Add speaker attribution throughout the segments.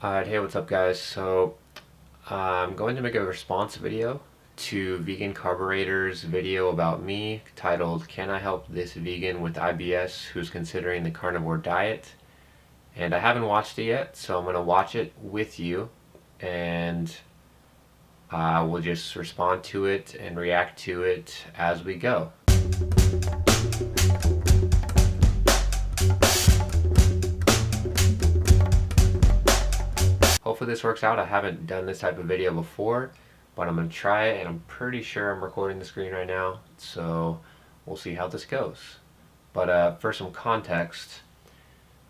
Speaker 1: Alright, hey, what's up guys? So I'm going to make a response video to Vegan Carboraider's video about me titled "Can I Help This Vegan with IBS Who's Considering the Carnivore Diet?" And I haven't watched it yet, so I'm going to watch it with you and we'll just respond to it and react to it as we go. Hopefully this works out. I haven't done this type of video before, but I'm going to try it, and I'm pretty sure I'm recording the screen right now, so we'll see how this goes. But for some context,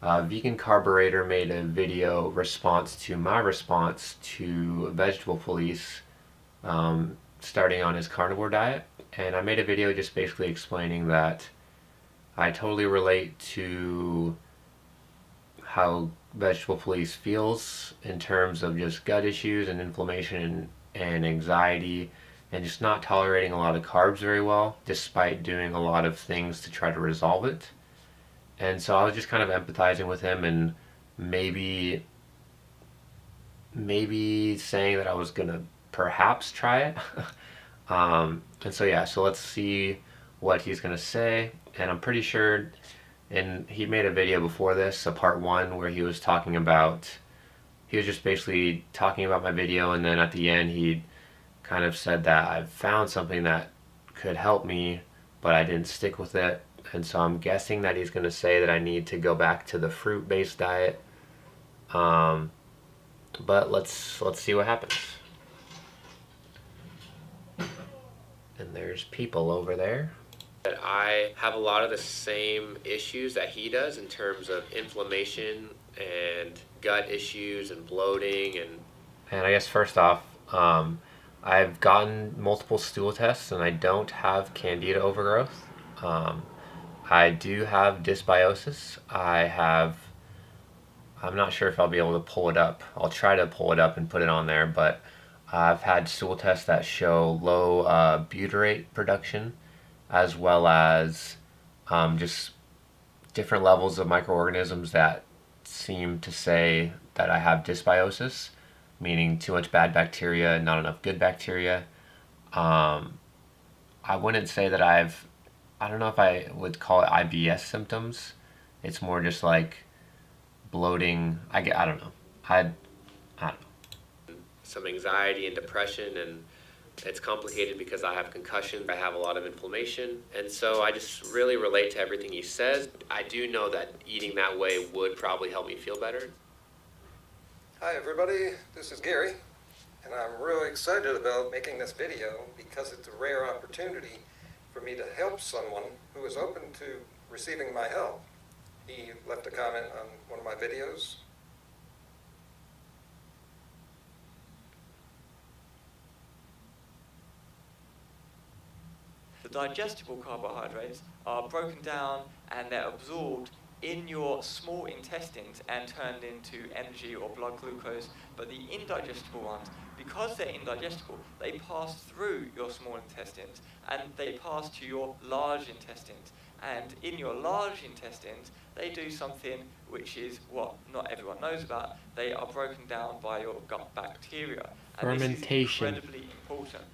Speaker 1: Vegan Carburetor made a video response to my response to Vegetable Police starting on his carnivore diet, and I made a video just basically explaining that I totally relate to how Vegetable Police feels in terms of just gut issues and inflammation and anxiety and just not tolerating a lot of carbs very well despite doing a lot of things to try to resolve it. And so I was just kind of empathizing with him and maybe saying that I was gonna perhaps try it. And so yeah, so let's see what he's gonna say. And I'm pretty sure, and he made a video before this, a part one, where he was just basically talking about my video, and then at the end he kind of said that I've found something that could help me, but I didn't stick with it. And so I'm guessing that he's going to say that I need to go back to the fruit-based diet. But let's see what happens. And there's people over there. That I have a lot of the same issues that he does in terms of inflammation and gut issues and bloating and I guess first off, I've gotten multiple stool tests and I don't have candida overgrowth. I do have dysbiosis. I'm not sure if I'll be able to pull it up. I'll try to pull it up and put it on there, but I've had stool tests that show low butyrate production, as well as just different levels of microorganisms that seem to say that I have dysbiosis, meaning too much bad bacteria, not enough good bacteria. I wouldn't say that I don't know if I would call it IBS symptoms. It's more just like bloating. I don't know. I don't know. Some anxiety and depression, and it's complicated because I have concussion, I have a lot of inflammation, and so I just really relate to everything he says. I do know that eating that way would probably help me feel better.
Speaker 2: Hi everybody, this is Gary, and I'm really excited about making this video because it's a rare opportunity for me to help someone who is open to receiving my help. He left a comment on one of my videos.
Speaker 3: The digestible carbohydrates are broken down and they're absorbed in your small intestines and turned into energy or blood glucose, but the indigestible ones, because they're indigestible, they pass through your small intestines and they pass to your large intestines. And in your large intestines, they do something which is what not everyone knows about. They are broken down by your gut bacteria. And
Speaker 1: Fermentation.
Speaker 3: this is incredibly important.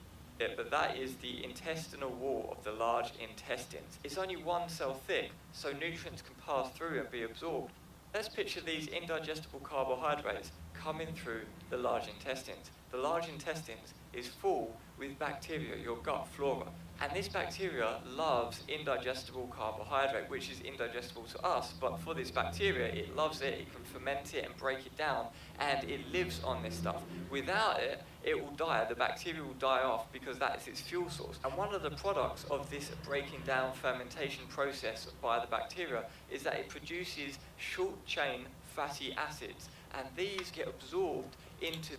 Speaker 3: But that is the intestinal wall of the large intestines. It's only one cell thick, so nutrients can pass through and be absorbed. Let's picture these indigestible carbohydrates coming through the large intestines. The large intestines is full with bacteria, your gut flora. And this bacteria loves indigestible carbohydrate, which is indigestible to us, but for this bacteria, it loves it, it can ferment it and break it down, and it lives on this stuff. Without it, it will die, the bacteria will die off because that is its fuel source. And one of the products of this breaking down fermentation process by the bacteria is that it produces short-chain fatty acids, and these get absorbed into...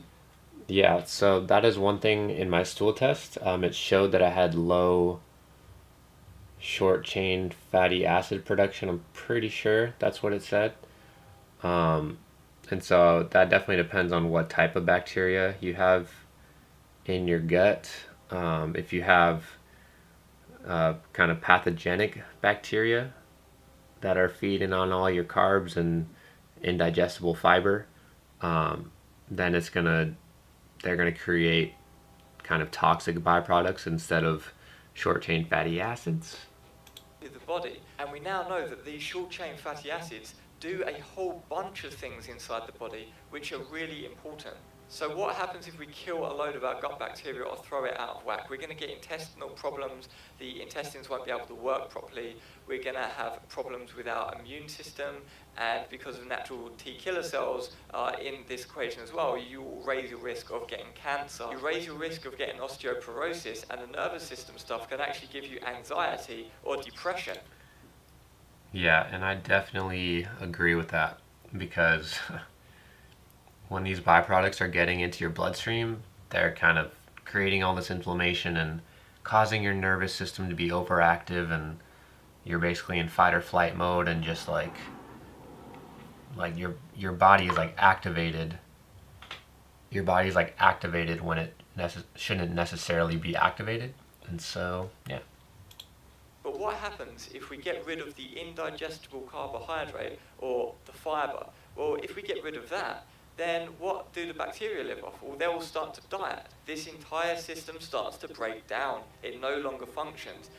Speaker 1: Yeah, so that is one thing in my stool test. It showed that I had low short-chain fatty acid production. I'm pretty sure that's what it said. And so that definitely depends on what type of bacteria you have in your gut. If you have kind of pathogenic bacteria that are feeding on all your carbs and indigestible fiber, then they're gonna create kind of toxic byproducts instead of short chain fatty acids.
Speaker 3: The body, and we now know that these short-chain fatty acids do a whole bunch of things inside the body which are really important. So what happens if we kill a load of our gut bacteria or throw it out of whack? We're going to get intestinal problems, the intestines won't be able to work properly, we're going to have problems with our immune system, and because of natural T killer cells in this equation as well, you will raise your risk of getting cancer, you raise your risk of getting osteoporosis, and the nervous system stuff can actually give you anxiety or depression.
Speaker 1: Yeah, and I definitely agree with that because when these byproducts are getting into your bloodstream, they're kind of creating all this inflammation and causing your nervous system to be overactive, and you're basically in fight or flight mode, and just like your body is like activated. Your body's like activated when it shouldn't necessarily be activated, and so yeah.
Speaker 3: But what happens if we get rid of the indigestible carbohydrate or the fiber? Well, if we get rid of that, then what do the bacteria live off? Well, they will start to die. This entire system starts to break down. It no longer functions.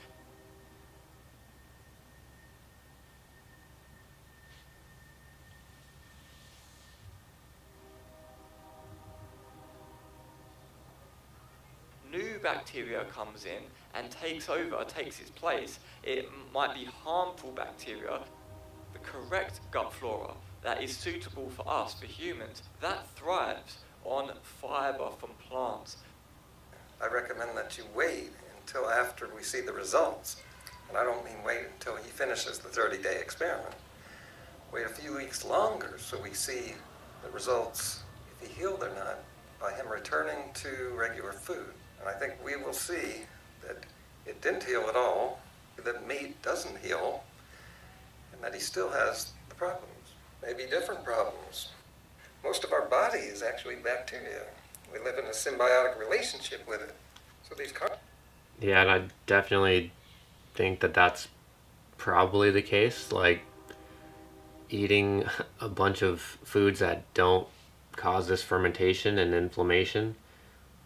Speaker 3: New bacteria comes in and takes its place. It might be harmful bacteria. The correct gut flora that is suitable for us, for humans, that thrives on fiber from plants.
Speaker 2: I recommend that you wait until after we see the results. And I don't mean wait until he finishes the 30-day experiment. Wait a few weeks longer so we see the results, if he healed or not, by him returning to regular food. And I think we will see that it didn't heal at all, that meat doesn't heal, and that he still has the problems. Maybe different problems. Most of our body is actually bacteria. We live in a symbiotic relationship with it. So these
Speaker 1: Yeah, and I definitely think that that's probably the case. Like eating a bunch of foods that don't cause this fermentation and inflammation,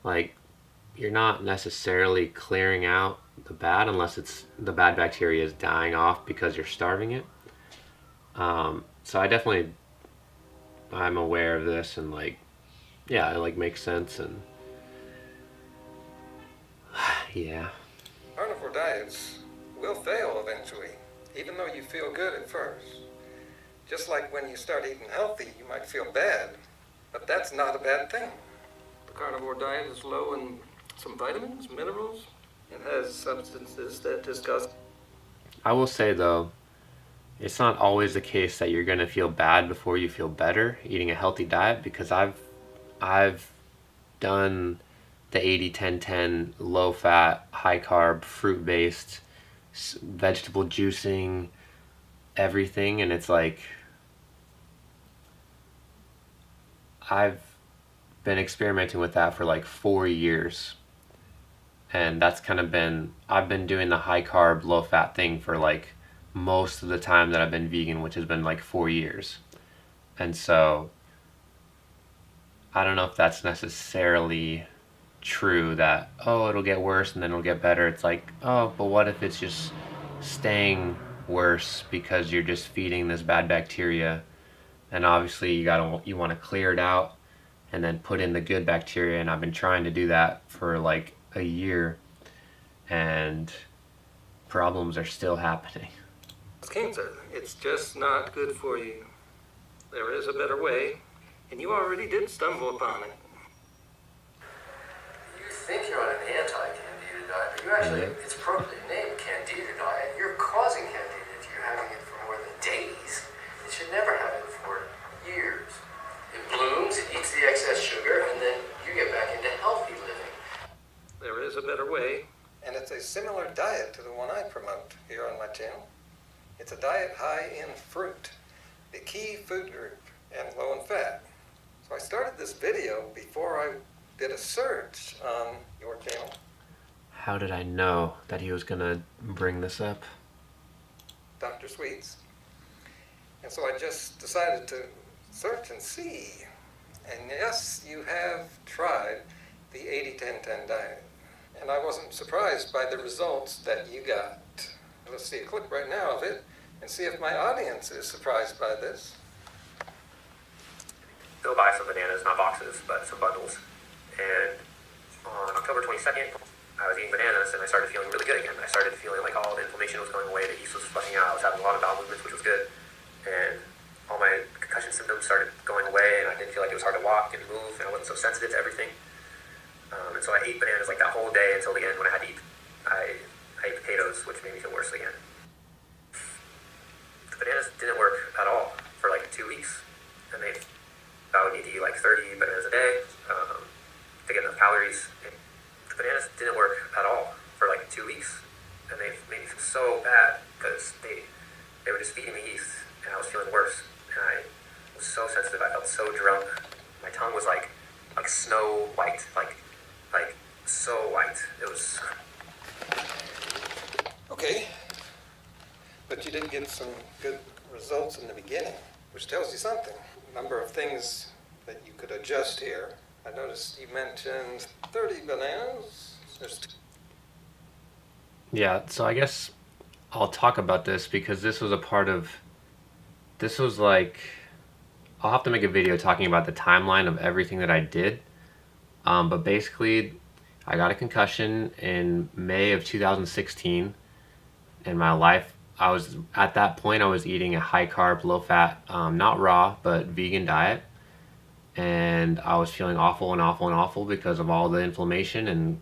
Speaker 1: like you're not necessarily clearing out the bad unless it's the bad bacteria is dying off because you're starving it. So I'm aware of this, and like, yeah, it like makes sense, and yeah.
Speaker 2: carnivore diets will fail eventually, even though you feel good at first. Just like when you start eating healthy, you might feel bad, but that's not a bad thing. The carnivore diet is low in some vitamins, minerals. It has substances that discuss.
Speaker 1: I will say though, it's not always the case that you're gonna feel bad before you feel better eating a healthy diet, because I've done the 80-10-10 low fat, high carb, fruit based, vegetable juicing, everything, and it's like I've been experimenting with that for like 4 years, and that's kind of been I've been doing the high carb, low fat thing for like most of the time that I've been vegan, which has been like 4 years. And so I don't know if that's necessarily true that, oh, it'll get worse and then it'll get better. It's like, oh, but what if it's just staying worse because you're just feeding this bad bacteria, and obviously you want to clear it out and then put in the good bacteria, and I've been trying to do that for like a year, and problems are still happening.
Speaker 2: Cancer. It's just not good for you. There is a better way, and you already did stumble upon it.
Speaker 4: You think you're on an anti-candida diet, but you actually, it's appropriately named candida diet. You're causing candida if you're having it for more than days. It should never have it for years. It blooms, it eats the excess sugar, and then you get back into healthy living.
Speaker 2: There is a better way, and it's a similar diet to the one I promote here on my channel. It's a diet high in fruit, the key food group, and low in fat. So I started this video before I did a search on your channel.
Speaker 1: How did I know that he was gonna bring this up?
Speaker 2: Dr. Sweets. And so I just decided to search and see. And yes, you have tried the 80-10-10 diet. And I wasn't surprised by the results that you got. Let's see a clip right now of it and see if my audience is surprised by this.
Speaker 5: Go buy some bananas, not boxes, but some bundles. And on October 22nd, I was eating bananas and I started feeling really good again. I started feeling like all the inflammation was going away, the yeast was flushing out, I was having a lot of bowel movements, which was good. And all my concussion symptoms started going away, and I didn't feel like it was hard to walk and move, and I wasn't so sensitive to everything. And so I ate bananas like that whole day until the end when I had to eat. I ate potatoes, which made me feel worse again. The bananas didn't work at all for like 2 weeks, and I would need to eat like 30 bananas a day to get enough calories. The bananas didn't work at all for like 2 weeks, and they made me feel so bad because they were just feeding me yeast, and I was feeling worse. And I was so sensitive. I felt so drunk. My tongue was like snow white, like so white. It was.
Speaker 2: Okay, but you did get some good results in the beginning, which tells you something. A number of things that you could adjust here. I noticed you mentioned 30 bananas.
Speaker 1: Yeah, so I guess I'll talk about this because this was like, I'll have to make a video talking about the timeline of everything that I did. But basically, I got a concussion in May of 2016. In my life, at that point, I was eating a high carb, low fat, not raw, but vegan diet. And I was feeling awful and awful and awful because of all the inflammation and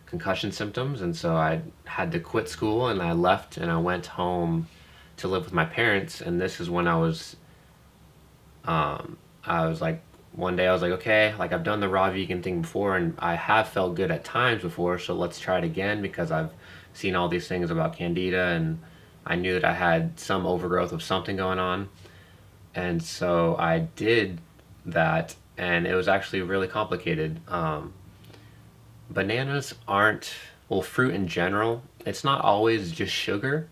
Speaker 1: concussion symptoms. And so I had to quit school, and I left and I went home to live with my parents. And this is when I was like, one day I was like, okay, like I've done the raw vegan thing before and I have felt good at times before, so let's try it again, because I've seen all these things about candida and I knew that I had some overgrowth of something going on. And so I did that, and it was actually really complicated. Bananas aren't, well, fruit in general, it's not always just sugar.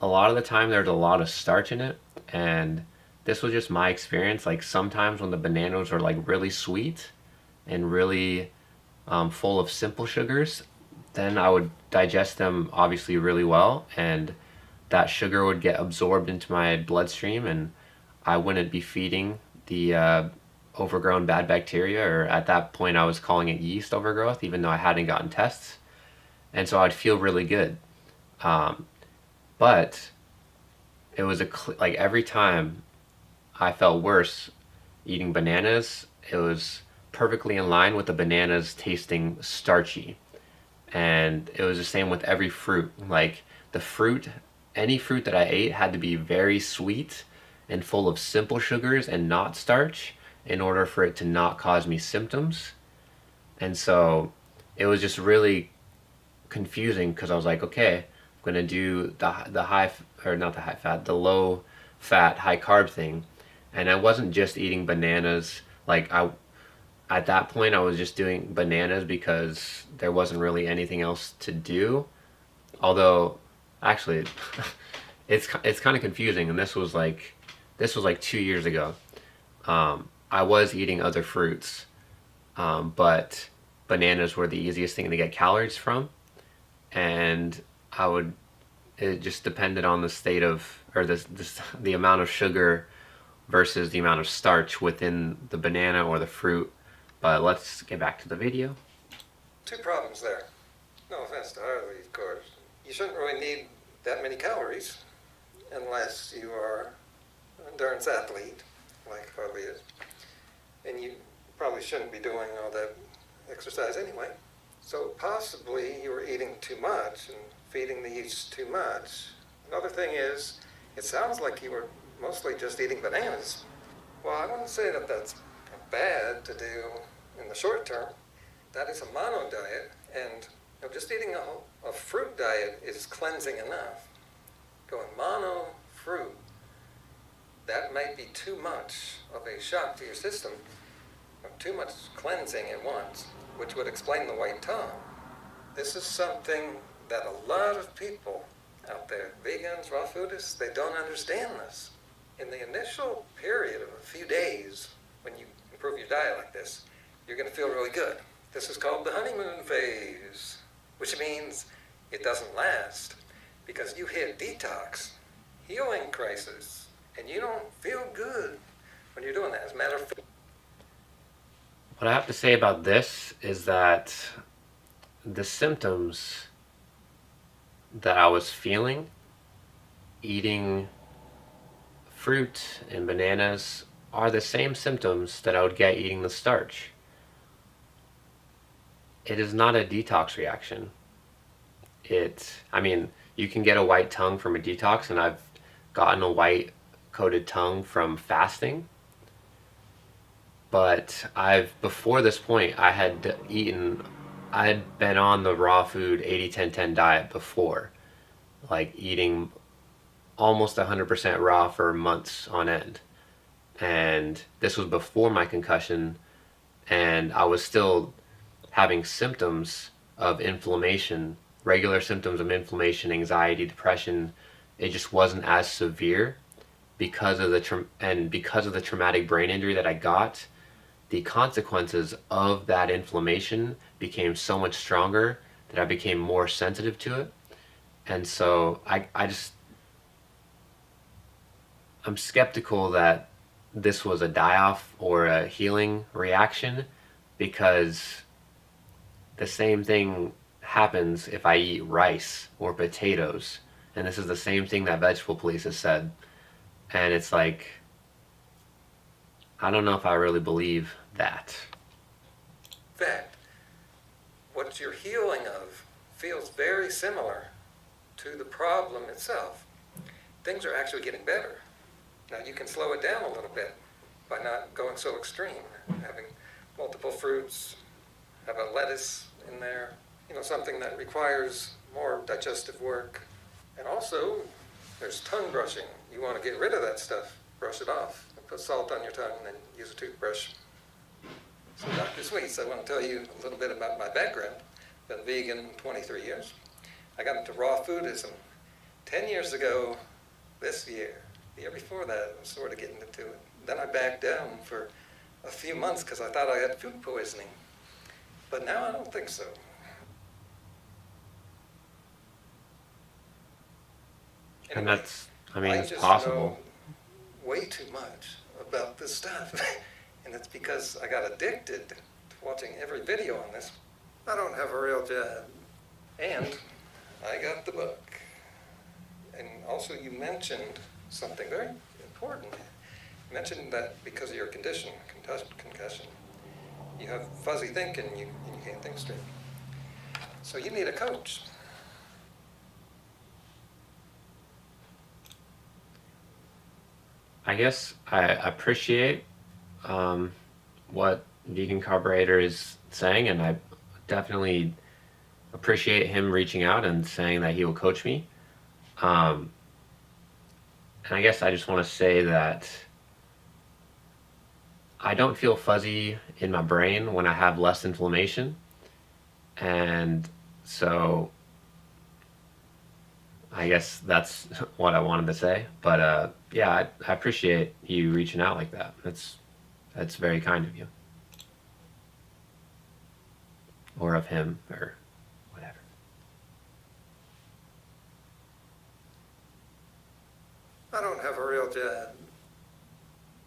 Speaker 1: A lot of the time there's a lot of starch in it, and this was just my experience. Like sometimes when the bananas are like really sweet and really full of simple sugars, then I would digest them obviously really well, and that sugar would get absorbed into my bloodstream, and I wouldn't be feeding the overgrown bad bacteria, or at that point I was calling it yeast overgrowth, even though I hadn't gotten tests. And so I'd feel really good. But it was like every time I felt worse eating bananas, it was perfectly in line with the bananas tasting starchy. And it was the same with every fruit. Like the fruit, any fruit that I ate had to be very sweet and full of simple sugars and not starch in order for it to not cause me symptoms. And so it was just really confusing because I was like, okay, I'm gonna do the high, or not the high fat, the low fat, high carb thing. And I wasn't just eating bananas. Like at that point I was just doing bananas because there wasn't really anything else to do. Although actually it's kind of confusing, and this was like 2 years ago. I was eating other fruits, but bananas were the easiest thing to get calories from, and it just depended on the state of, or the amount of sugar versus the amount of starch within the banana or the fruit. But let's get back to the video.
Speaker 2: Two problems there. No offense to Harley, of course. You shouldn't really need that many calories unless you are an endurance athlete like Harley is. And you probably shouldn't be doing all that exercise anyway. So possibly you were eating too much and feeding the yeast too much. Another thing is, it sounds like you were mostly just eating bananas. Well, I wouldn't say that that's bad to do in the short term. That is a mono diet, and just eating a fruit diet is cleansing enough. Going mono fruit, that might be too much of a shock to your system, or too much cleansing at once, which would explain the white tongue. This is something that a lot of people out there, vegans, raw foodists, they don't understand this. In the initial period of a few days, when you improve your diet like this, you're going to feel really good. This is called the honeymoon phase, which means it doesn't last because you hit detox, healing crisis, and you don't feel good when you're doing that. As a matter of fact,
Speaker 1: What I have to say about this is that the symptoms that I was feeling eating fruit and bananas are the same symptoms that I would get eating the starch. It is not a detox reaction. I mean, you can get a white tongue from a detox, and I've gotten a white coated tongue from fasting. But before this point, I had been on the raw food 80-10-10 diet before, like eating almost 100% raw for months on end. And this was before my concussion, and I was still having symptoms of inflammation, regular symptoms of inflammation, anxiety, depression. It just wasn't as severe because of the traumatic brain injury that I got. The consequences of that inflammation became so much stronger that I became more sensitive to it. And so I'm skeptical that this was a die-off or a healing reaction, because the same thing happens if I eat rice or potatoes. And this is the same thing that Vegetable Police has said. And it's like, I don't know if I really believe that.
Speaker 2: what you're healing of feels very similar to the problem itself. Things are actually getting better. Now you can slow it down a little bit by not going so extreme, having multiple fruits, have a lettuce in there, something that requires more digestive work. And also, there's tongue brushing. You want to get rid of that stuff, brush it off, and put salt on your tongue, and then use a toothbrush. So Dr. Sweets, I want to tell you a little bit about my background. Been vegan 23 years. I got into raw foodism 10 years ago this year. The year before that, I was sort of getting into it. Then I backed down for a few months because I thought I had food poisoning. But now I don't think so.
Speaker 1: And
Speaker 2: Anyway,
Speaker 1: it's
Speaker 2: I
Speaker 1: possible.
Speaker 2: just know way too much about this stuff. And it's because I got addicted to watching every video on this. I don't have a real job. And I got the book. And also you mentioned something very important. You mentioned that because of your condition, concussion, you have fuzzy thinking and you can't think straight. So you need a coach.
Speaker 1: I guess I appreciate what Vegan Carboraider is saying, and I definitely appreciate him reaching out and saying that he will coach me. And I guess I just want to say that I don't feel fuzzy in my brain when I have less inflammation. And so I guess that's what I wanted to say. But yeah, I appreciate you reaching out like that. That's very kind of you. Or of him, or whatever.
Speaker 2: I don't have a real job.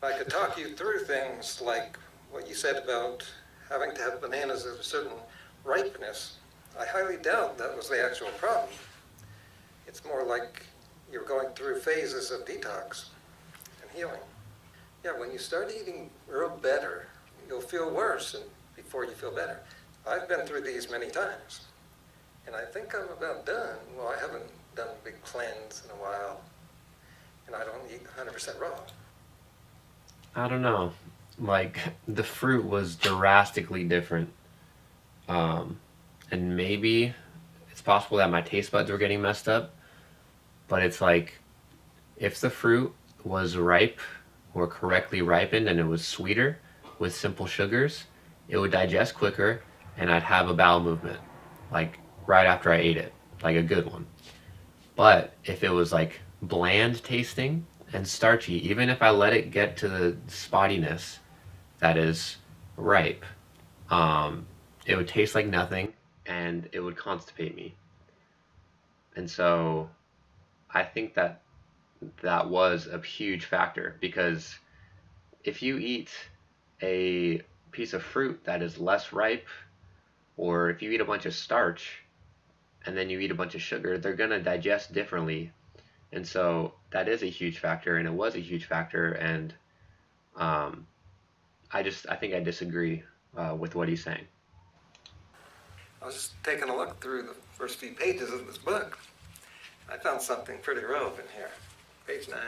Speaker 2: I could talk you through things like what you said about having to have bananas at a certain ripeness. I highly doubt that was the actual problem. It's more like you're going through phases of detox and healing. Yeah, when you start eating real better, you'll feel worse and before you feel better. I've been through these many times, and I think I'm about done. Well, I haven't done a big cleanse in a while, and I don't eat 100% raw.
Speaker 1: I don't know. Like, the fruit was drastically different. And maybe it's possible that my taste buds were getting messed up. But it's like, if the fruit was ripe or correctly ripened and it was sweeter with simple sugars, it would digest quicker and I'd have a bowel movement, like right after I ate it, like a good one. But if it was like bland tasting and starchy, even if I let it get to the spottiness, that is ripe. Um, it would taste like nothing and it would constipate me. And so I think that that was a huge factor because if you eat a piece of fruit that is less ripe, or if you eat a bunch of starch and then you eat a bunch of sugar, they're going to digest differently. And so that is a huge factor, and it was a huge factor. And um, I think I disagree with what he's saying.
Speaker 2: I was just taking a look through the first few pages of this book. I found something pretty relevant here. Page 9.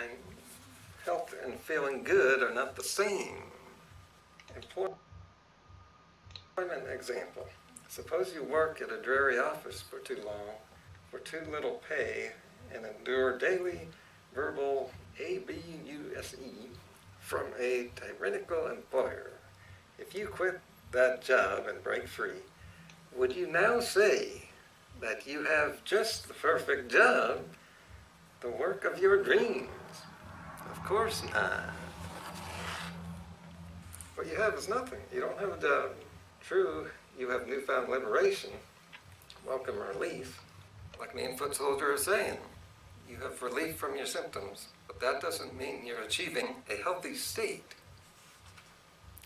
Speaker 2: Health and feeling good are not the same. Employment example. Suppose you work at a dreary office for too long, for too little pay, and endure daily verbal abuse from a tyrannical employer. If you quit that job and break free, would you now say that you have just the perfect job, the work of your dreams? Of course not. What you have is nothing. You don't have a job. True, you have newfound liberation, welcome relief. Like me and Foot Soldier are saying, you have relief from your symptoms, but that doesn't mean you're achieving a healthy state.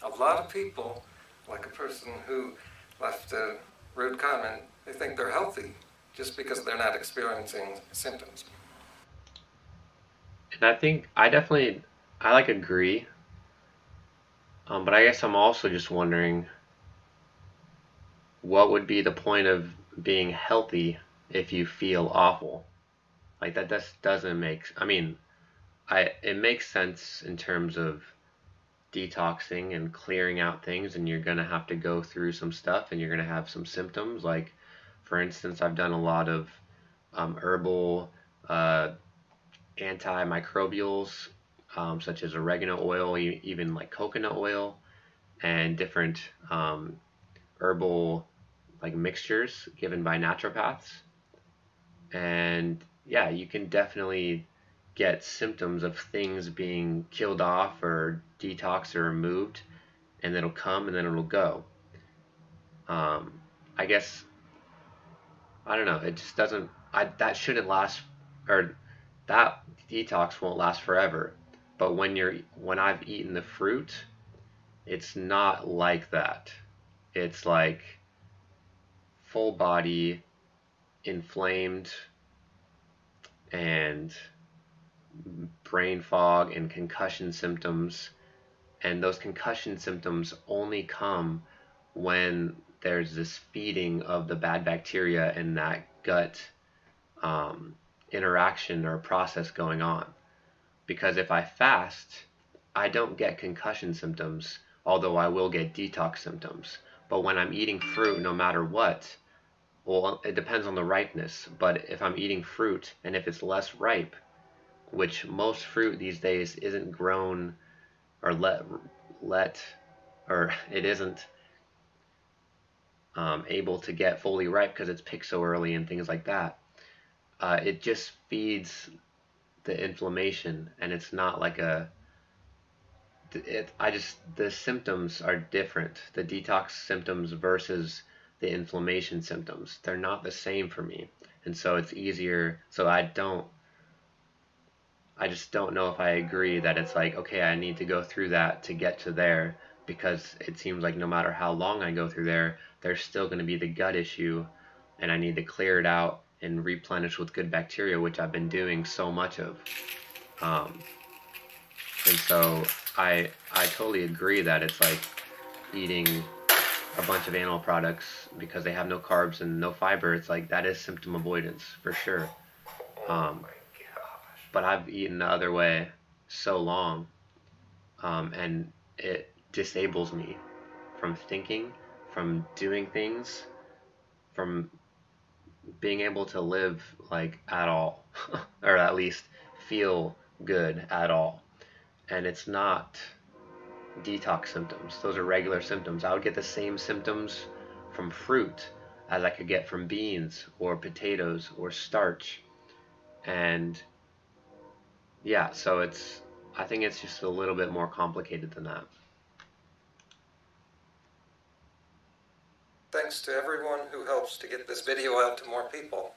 Speaker 2: A lot of people, like a person who left a rude comment, they think they're healthy just because they're not experiencing symptoms.
Speaker 1: And I think I like agree, but I guess I'm also just wondering what would be the point of being healthy if you feel awful? Like that just doesn't make. I mean, I it makes sense in terms of detoxing and clearing out things, and you're gonna have to go through some stuff, and you're gonna have some symptoms. Like, for instance, I've done a lot of herbal uh, antimicrobials, such as oregano oil, even like coconut oil, and different herbal like mixtures given by naturopaths. And yeah, you can definitely get symptoms of things being killed off or detoxed or removed, and it'll come and then it'll go. Um, I guess I don't know. It just doesn't. That shouldn't last, or that detox won't last forever. But when I've eaten the fruit, it's not like that. It's like full body, inflamed, and brain fog and concussion symptoms. And those concussion symptoms only come when there's this feeding of the bad bacteria in that gut um, interaction or process going on. Because if I fast, I don't get concussion symptoms, although I will get detox symptoms. But when I'm eating fruit, no matter what, well, it depends on the ripeness. But if I'm eating fruit and if it's less ripe, which most fruit these days isn't grown or let or it isn't able to get fully ripe because it's picked so early and things like that. It just feeds the inflammation, and it's not like a. The symptoms are different. The detox symptoms versus the inflammation symptoms. They're not the same for me, and so it's easier. So I just don't know if I agree that it's like, okay, I need to go through that to get to there, because it seems like no matter how long I go through there, there's still going to be the gut issue, and I need to clear it out and replenish with good bacteria, which I've been doing so much of. Um, and so I totally agree that it's like eating a bunch of animal products because they have no carbs and no fiber. It's like that is symptom avoidance for sure.
Speaker 4: Oh
Speaker 1: Um,
Speaker 4: my gosh.
Speaker 1: but I've eaten the other way so long, and it disables me from thinking, from doing things, from being able to live like at all, or at least feel good at all. And it's not detox symptoms, those are regular symptoms. I would get the same symptoms from fruit as I could get from beans or potatoes or starch. And yeah, so I think it's just a little bit more complicated than that.
Speaker 2: thanks to everyone who helps to get this video out to more people.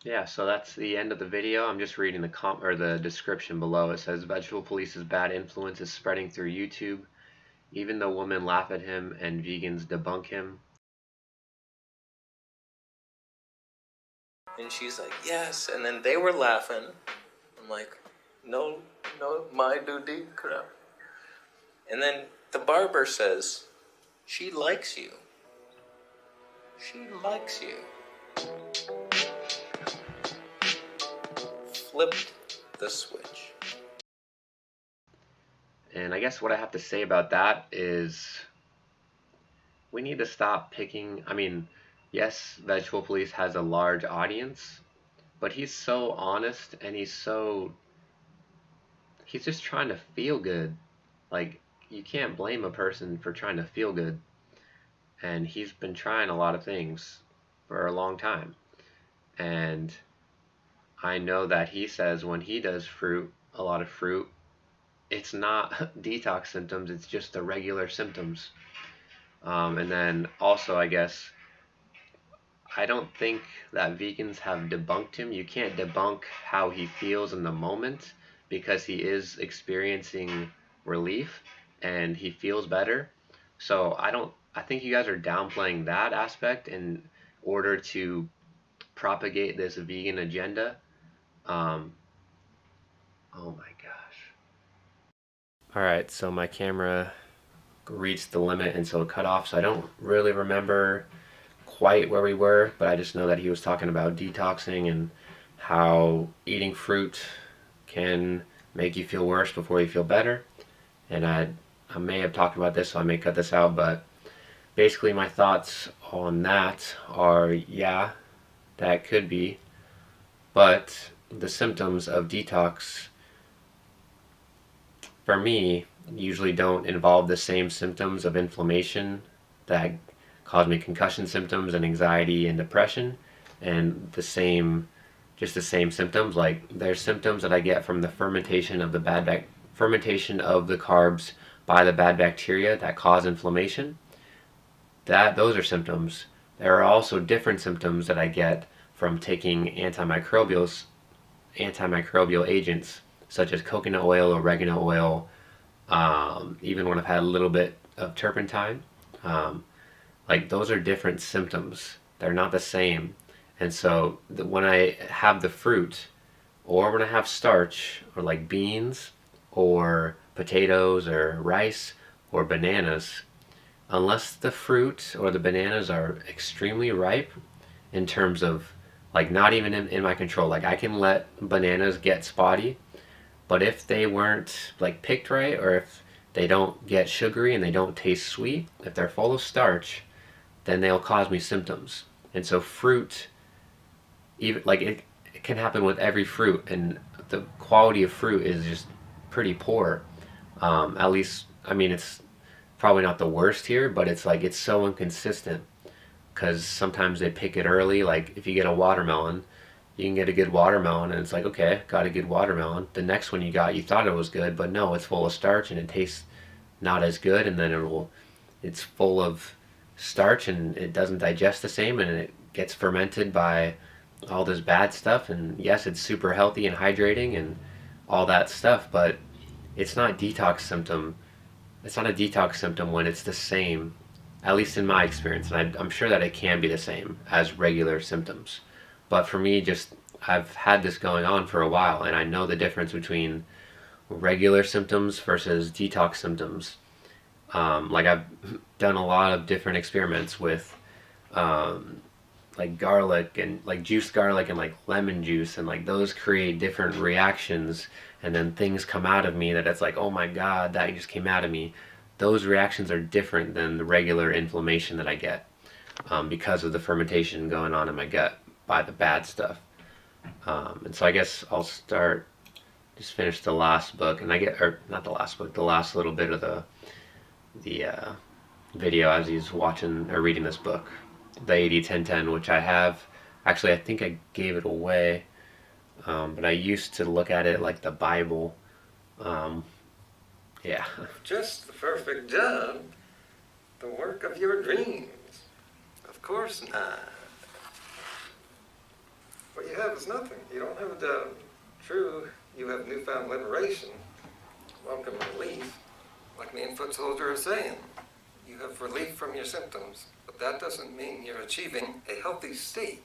Speaker 1: Yeah, so that's the end of the video. I'm just reading the description below. It says vegetable police's bad influence is spreading through YouTube. Even though women laugh at him and vegans debunk him.
Speaker 6: And she's like, yes. And then they were laughing. I'm like, no, my duty, crap. And then the barber says, she likes you. She likes you. Flipped the switch.
Speaker 1: And I guess what I have to say about that is we need to stop picking. I mean, yes, Vegetable Police has a large audience, but he's so honest and he's just trying to feel good. Like, you can't blame a person for trying to feel good. And he's been trying a lot of things for a long time. And I know that he says when he does a lot of fruit, it's not detox symptoms, it's just the regular symptoms. And then also, I guess, I don't think that vegans have debunked him. You can't debunk how he feels in the moment because he is experiencing relief and he feels better. So I think you guys are downplaying that aspect in order to propagate this vegan agenda. Oh my gosh. Alright, so my camera reached the limit and so it cut off, so I don't really remember quite where we were, but I just know that he was talking about detoxing and how eating fruit can make you feel worse before you feel better. And I may have talked about this, so I may cut this out, but basically my thoughts on that are, yeah, that could be, but the symptoms of detox for me usually don't involve the same symptoms of inflammation that cause me concussion symptoms and anxiety and depression, and just the same symptoms. Like, there's symptoms that I get from the fermentation of the carbs by the bad bacteria that cause inflammation. Those are symptoms. There are also different symptoms that I get from taking antimicrobial agents such as coconut oil, oregano oil, even when I've had a little bit of turpentine. Like, those are different symptoms. They're not the same. And so when I have the fruit, or when I have starch, or like beans, or potatoes, or rice, or bananas, unless the fruit or the bananas are extremely ripe in terms of, like, not even in my control. Like, I can let bananas get spotty, but if they weren't, like, picked right, or if they don't get sugary and they don't taste sweet, if they're full of starch, then they'll cause me symptoms. And so fruit, even like it can happen with every fruit, and the quality of fruit is just pretty poor. At least, I mean, it's probably not the worst here, but it's like, it's so inconsistent because sometimes they pick it early. Like, if you get a watermelon, you can get a good watermelon and it's like, okay, got a good watermelon. The next one you thought it was good, but no, it's full of starch and it tastes not as good, and then it's full of starch and it doesn't digest the same, and it gets fermented by all this bad stuff. And yes, it's super healthy and hydrating and all that stuff, but it's not a detox symptom when it's the same, at least in my experience. And I'm sure that it can be the same as regular symptoms, but for me, I've had this going on for a while, and I know the difference between regular symptoms versus detox symptoms. Like, I've done a lot of different experiments with like garlic and like juiced garlic and like lemon juice, and like those create different reactions, and then things come out of me that it's like, oh my god, that just came out of me. Those reactions are different than the regular inflammation that I get because of the fermentation going on in my gut by the bad stuff. And so I guess I'll finish the last book, and or not the last book, the last little bit of the video as he's watching or reading this book, the 80-10-10, which I have. Actually, I think I gave it away, but I used to look at it like the Bible, Yeah.
Speaker 2: Just the perfect job. The work of your dreams. Of course not. What you have is nothing. You don't have a job. True, you have newfound liberation. Welcome relief. Like me and Foot Soldier are saying, you have relief from your symptoms, but that doesn't mean you're achieving a healthy state.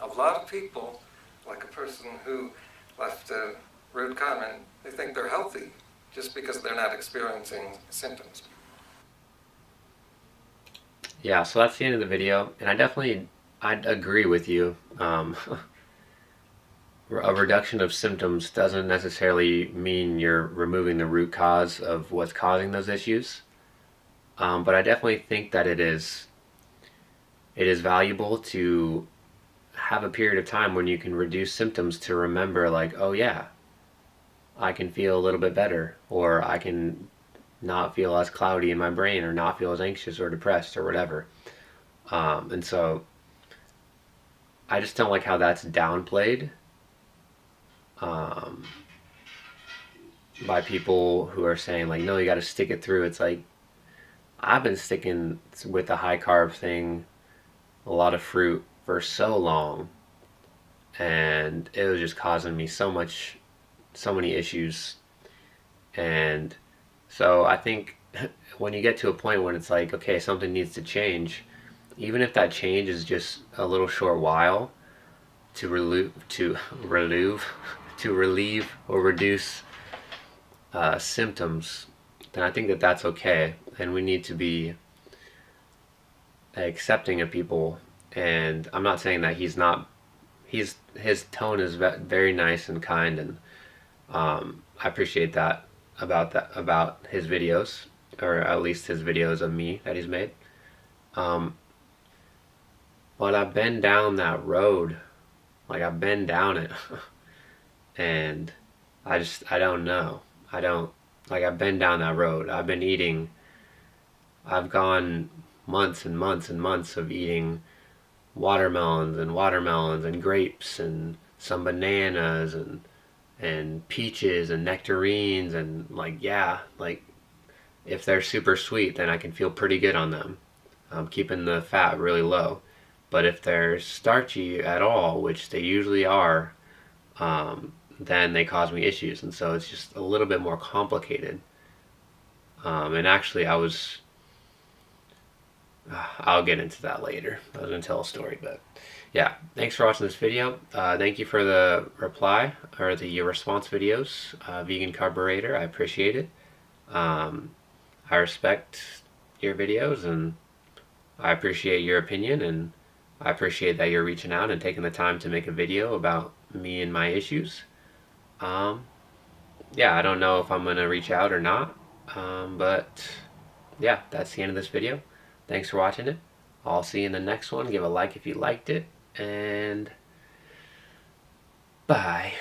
Speaker 2: A lot of people, like a person who left a rude comment, they think they're healthy just because they're not experiencing symptoms.
Speaker 1: Yeah, so that's the end of the video, and I'd agree with you. A reduction of symptoms doesn't necessarily mean you're removing the root cause of what's causing those issues. But I definitely think that it is valuable to have a period of time when you can reduce symptoms to remember, like, oh yeah, I can feel a little bit better, or I can not feel as cloudy in my brain, or not feel as anxious or depressed or whatever. And so I just don't like how that's downplayed by people who are saying, like, no, you got to stick it through. It's like, I've been sticking with the high carb thing, a lot of fruit for so long, and it was just causing me so many issues. And so I think when you get to a point when it's like, okay, something needs to change, even if that change is just a little short while to relieve or reduce symptoms, then I think that that's okay, and we need to be accepting of people. And I'm not saying that he's not. His tone is very nice and kind, and I appreciate that about his videos, or at least his videos of me that he's made. But I've been down that road, like I've been down it, and I don't know. I don't like I've been down that road. I've gone months and months and months of eating watermelons and grapes and some bananas and peaches and nectarines, and like, yeah, like if they're super sweet, then I can feel pretty good on them. I'm keeping the fat really low. But if they're starchy at all, which they usually are, then they cause me issues. And so it's just a little bit more complicated. And actually, I'll get into that later. I was going to tell a story, but yeah. Thanks for watching this video. Thank you for the reply, or the response videos, Vegan Carboraider. I appreciate it. I respect your videos, and I appreciate your opinion, and I appreciate that you're reaching out and taking the time to make a video about me and my issues. Yeah, I don't know if I'm going to reach out or not, but yeah, that's the end of this video. Thanks for watching it. I'll see you in the next one. Give a like if you liked it, and bye.